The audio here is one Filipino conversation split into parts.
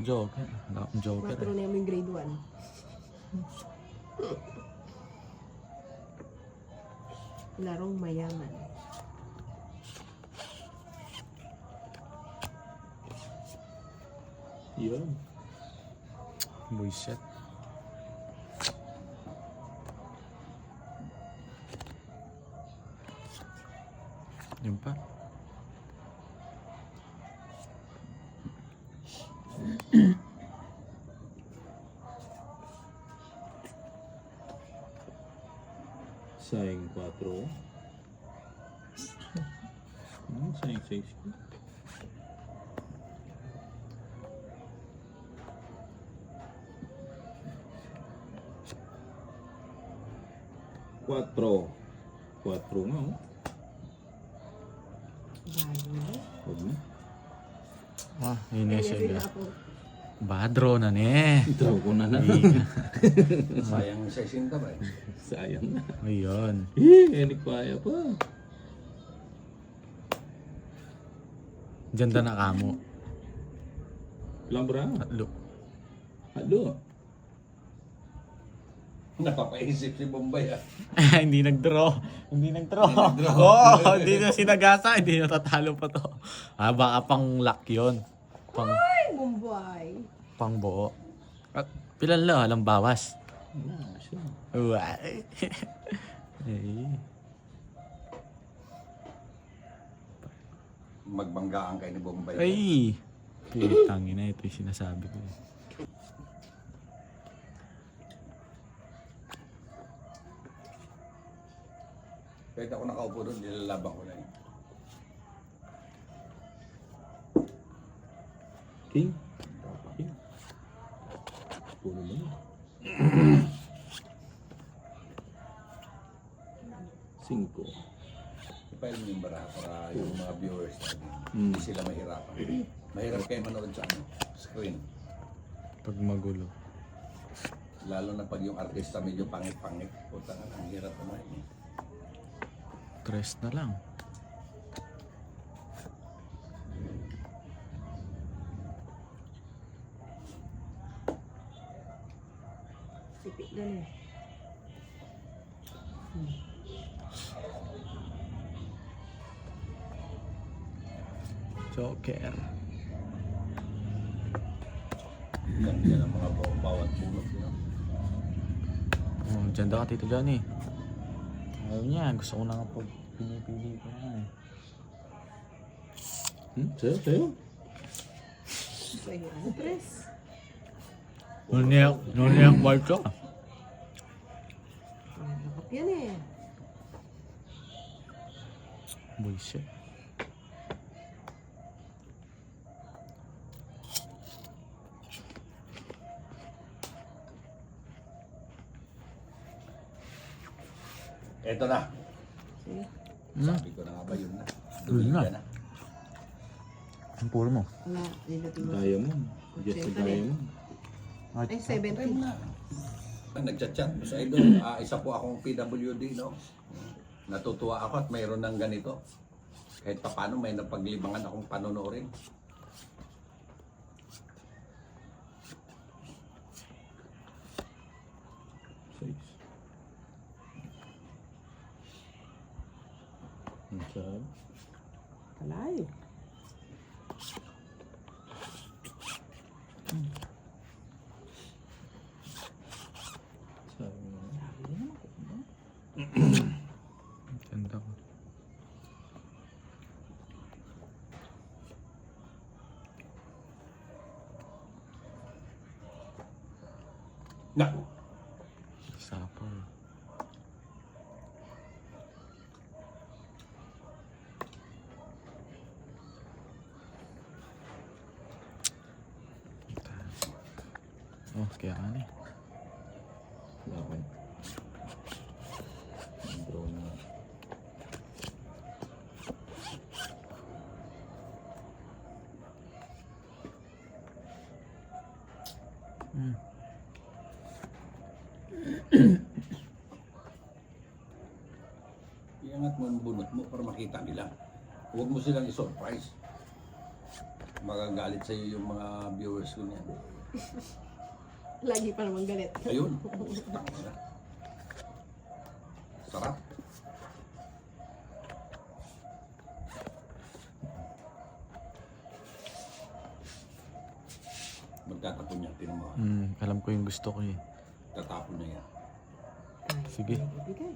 Joker. Wala akong Joker. Matro na yung grade 1. Larong mayaman. Yun. Buisit. Yun pa. Sayang 4. Sayang 6. Quatro. Quatro nga, oh. Bago. Huwag na. Ah, yun yung siya. Ako. Badro na ne. Draw ko na na. Sayang 60 ba eh. Sayang na. Ayun. Hindi kaya pa. Diyan na kamo. Ilang bra? Tatlo. Halo. Napapaisip si Bombay ah. Hindi nag-draw. Hindi nag-draw. Hindi nag-draw. Oo, hindi na sinagasa. Hindi na tatalo pa to. Ah, baka pang luck yun. Pang, Ay, Bombay. pang buo. At pilan lang, alam bawas. Ah, siya. Uway. Eh, Magbanggaan kayo ni Bombay. ay. Putangin na ito yung sinasabi ko. Kahit ako nakaupo doon, nilalaban ko na yun. King. King. Puno mo na. 5. Ipahil mo yung baraha para yung mga viewers natin, Hmm. hindi sila mahirapan. Mahirap kayo manood sa ano, screen. Pag magulo. Lalo na pag yung artista medyo pangit-pangit. Puta nga, ang hirap naman eh. Tres na lang. Sipit na eh. Joker. Ganda ng mga bawat bunot. You know? Oh, dyan daw ka, Tito Johnny. Ayaw niya. Gusto ko na nga pag pinipili ko na eh. Sa'yo, sa'yo. Sa'yo, ano, tres? Nuniyak white ka. Nakap yan eh. Bullshit. Eto na. Sige. Sabi ko na nga ba yun na. Yun na. Dumiga na. Ang puro mo. Wala, nilatin mo. Diamond. Just a diamond. Ay, Try 70. mo na. Nagchat-chat mo sa idol. Isa po akong PWD, no? Natutuwa ako at mayroon ng ganito. Kahit pa paano may napaglibangan akong panonoorin. Six. Ang sarap. Kalayo. Sabi mo. Ganda ko. Naku! Sapol. Oh, kaya ka na eh. Laban. Ang draw na. Iangat mo ang bunot mo para makita nila. Huwag mo silang i-surprise. Magagalit sa'yo yung mga viewers ko niyan. Lagi pa naman galit. Ayun. Sarap. Magtatapon niya, tinan mo. Alam ko yung gusto ko eh. Tatapon niya yan. Sige. Ibigay.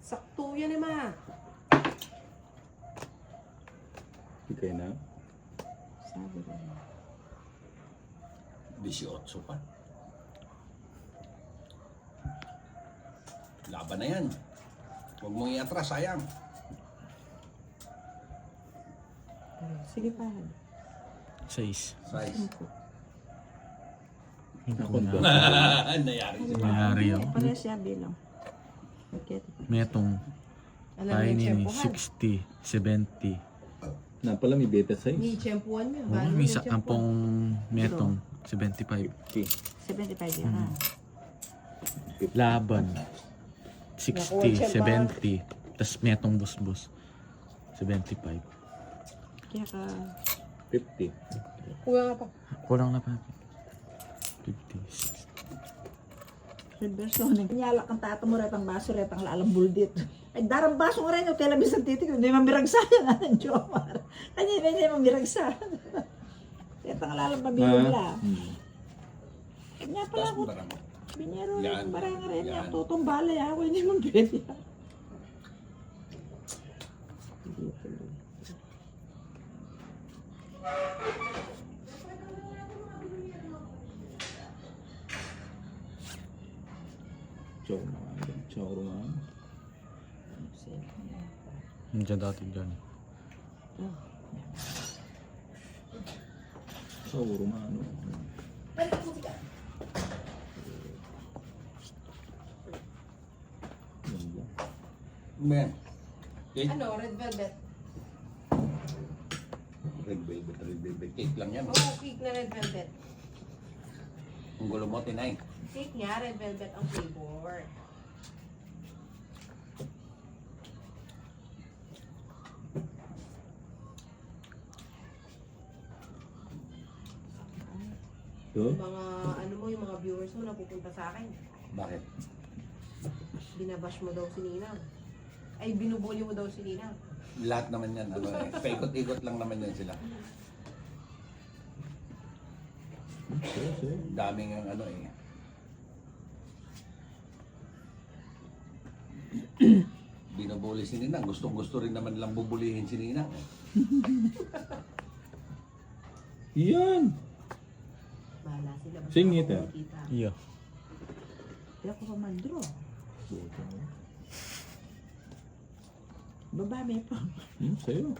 Sakto yan eh, ma. Ikay na. Sabi ko. 18 pa. Laban na yan. Huwag mong iatras, sayang. Sige pa. 6. Size. Ako ba? Nayari si Nangyari yun. Pareha siya bilang. Okay. Metong. Alam mo Tayo yung nini, tsempuhan. 60, 70. Na pala may beta size. Ni tsempuhan mo. Oh, may isa kampong metong 75. 75 yan ha. Laban. 60, 70. Tapos metong busbus. 75. Kaya ka... 50. Kuya nga pa. Kulang na pa. 50, 60. Reverse loaning. Nyala kang tato mo retang baso retang lalang buldit. Ay darang baso nga rin yung tela bisan titig. Hindi mamiragsa yan. Anong jomar. Kanya hindi mamiragsa. Retang lalang pabilog la. Kanya pala Taas ako. mo darama. Binyero Yan. yung barang rin. Yan. Yung tutong balay ako. Hindi mo pwede. Chow naman. Chow naman. Nandiyan dati dyan. Chow romano. Men. Cake. Ano, red velvet? Red velvet, red velvet. Cake lang yan. Oo, cake na red velvet. Ang gulo mo, tinay. Cake niya, red velvet ang flavor. Ito? Mga, ano mo, yung mga viewers mo napupunta sa akin. Bakit? Binabash mo daw si Ninang. Ay, binubuli mo daw si Ninang. Lahat naman yan. Ano, eh. Paikot-ikot lang naman yan sila. Daming ang ano eh. Binubuli si Ninang. Gustong-gusto rin naman lang bubulihin si Ninang. Yan! Bahala sila. Basta Singita. ako makikita. Iyo. Kaya ko pa mandro. Baba may pa. Sa'yo.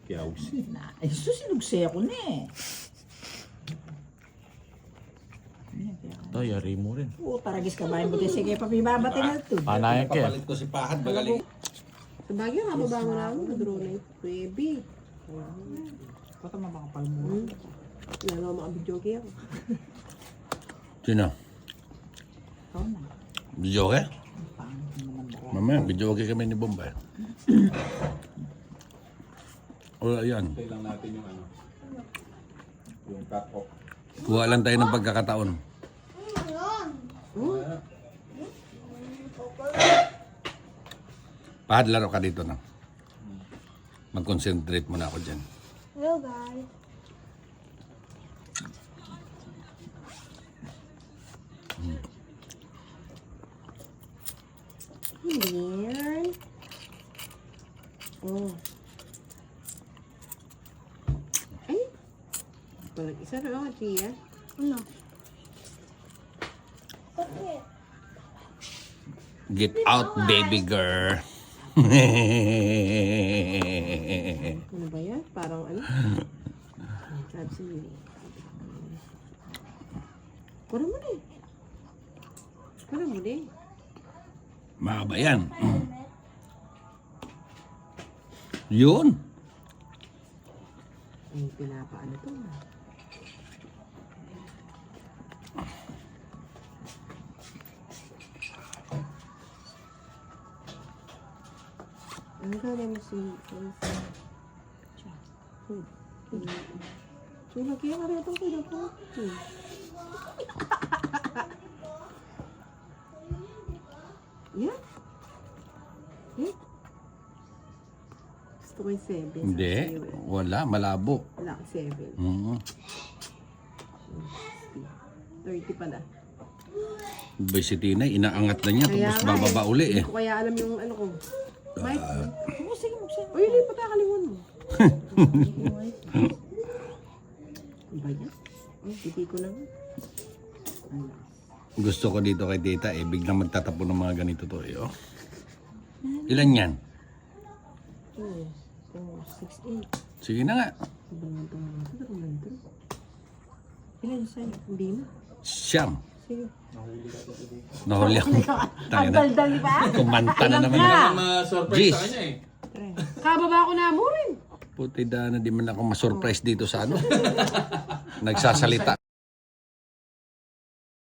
Kiyawsi. Na, ay susinugsay ako na eh. Ito, yari mo rin. Oo, taragis ka ba? Buti sige, papibabati na ito. Panayan ka. Papalit ko si Pahad. Magaling. Sa Baguio, mababa mo na ako. Nag-draw na yung baby. Baka mabakapal mo. Lalo ako makabidyoke ako. Sino? Ikaw na. Bidyoke? Pangit naman ba? Mamaya, bidyoke kami ni Bombay. O, ayan. Tayo lang natin yung ano. Yung cut-off. Kuha lang tayo ng pagkakataon. Pahad, laro ka dito na. Mag-concentrate muna ako dyan. Hello guys. Yan. Oh. Ay. Parang isa na ako, Tia. Ano? Okay. Get out, baby girl. Ano ba yan? Parang ano? Sabi si Yuri. Kuha mo na eh. Kuha mo na eh. Mahaba yan. Yun. Ay, pinapaano to. Ano ka naman si... Food. Pinagkaya ka rin itong pinapot. Yeah? Yeah? Gusto ko yung 7. Hindi. Wala. Malabo. Wala, 7. Mm. 30 pala. Bay si Tina, inaangat na niya. Tapos nga bababa uli eh. Hindi ko kaya alam yung ano ko. Mike? Oo, sige, magsaya. Uy, hindi pa kakalingon mo. Ano ba yan? Ay, pipi ko lang. Ano? Gusto ko dito kay Tita eh. Biglang magtatapon ng mga ganito to eh. Oh. Ilan yan? 2, 4, 6, 8. Sige na nga. Ilan sa'yo? Hindi na. Siyam. Sige. Nahuli ako. Tayo Ang na. daldal, di ba? Kumanta na naman. Ma-surprise sa kanya eh. Kababa ko na mo rin. Puti na di man ako ma-surprise dito sa ano. Nagsasalita